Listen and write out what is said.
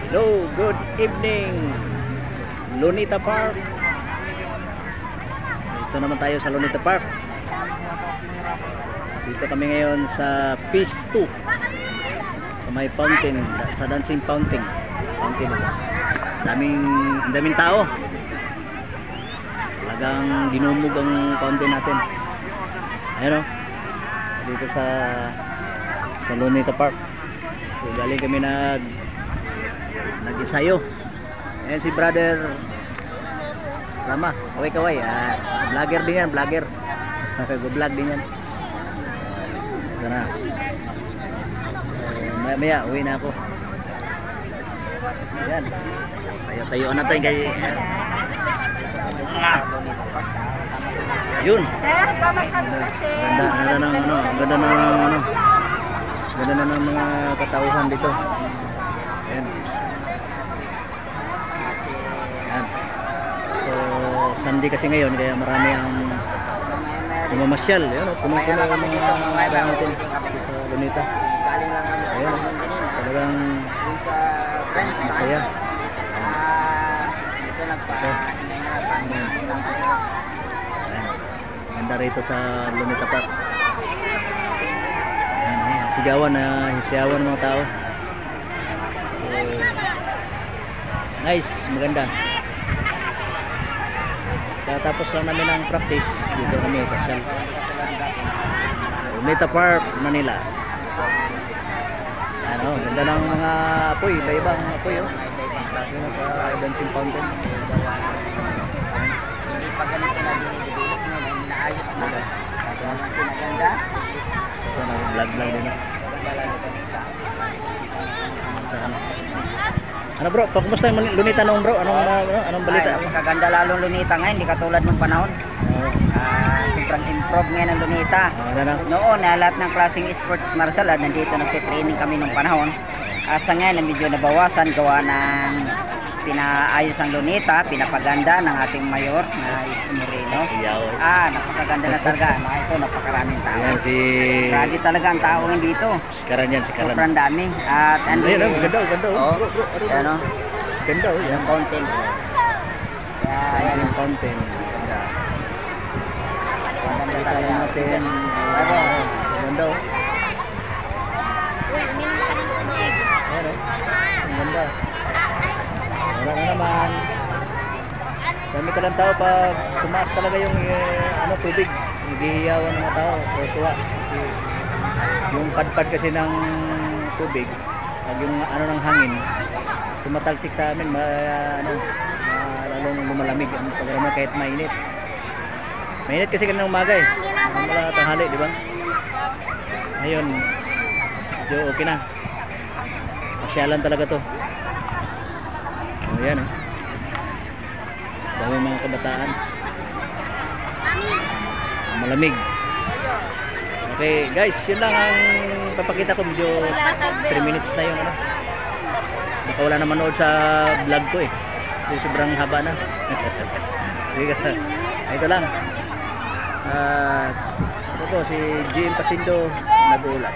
Hello, good evening, Lunita Park. Ito naman tayo sa Lunita Park. Dito kami ngayon sa Phase 2, sa may fountain, sa dancing fountain. Fountain ito. Daming tao. Talagang dinumog ang fountain natin. Ayan o, dito sa Lunita Park. So, galing kami nag-isayo. Ayan si brother Rama, kaway-kaway. Vlogger din yan, vlogger. Go-vlog din yan. Ito na. Maya uwi na ako. Ayan. Tayo-tayo na tayo kay... Ayun. Ganda na ng mga katauhan dito. Ayan. Ayan. So, Sunday kasi ngayon, kaya marami ang mamasyal. Ayan, puno-puno yung mga bayan natin sa Lunita. Ayan, talagang masaya. Ganda rito sa Lunita Park. Sigawan ng mga tao. So, nice, maganda. Tapos lang namin ang practice dito kami pasyal. Lunita Park, Manila. Ano, ganda ng mga apoy, iba-ibang apoy oh. Kasi na sa dancing fountain. Hindi pa ganito na dinidevelop nila, inaayos na. Pinaganda. Ito na vlog din. Ano bro, kumusta yung Lunita noon bro? Anong balita? Kaganda lalong Lunita ngayon, hindi katulad nung panahon. Sobrang improve ngayon ang Lunita. Noon, lahat ng klaseng sports martial art, nandito nagtitraining kami nung panahon. At sa ngayon, medyo nabawasan gawa ng pinaayos ang Lunita, pinapaganda ng ating mayor na Isko Moreno. Napakaganda na talaga. Ito, napakaraming tao. Yan si... Grabe talaga ang tao ngayon dito. Sikaran yan, sikaran. Sobrang dami. At ganda. Oh, ano? Ganda oh. Yung fountain. Yan yung fountain. Ganda. Maganda Kita talaga. lang natin. Ganda oh. Ganda. Wala na naman. Dami ka lang tao pag tumaas talaga yung tubig. Nagihiyawan ng mga tao. So, tuwa. Kasi yung padpad kasi ng tubig, pag yung ng hangin, tumatalsik sa amin, lalong lumalamig ang programa kahit mainit. Mainit kasi kanina umaga eh. Mula tanghali, di ba? Ngayon, medyo okay na. Pasyalan talaga to. Ayan oh. Dami mga kabataan. Malamig. Okay guys, yun lang ang papakita ko. Medyo 3 minutes na yung baka wala na manood sa vlog ko eh. Sobrang haba na. Ito lang. Ito po si GM Pasindo nag-uulat.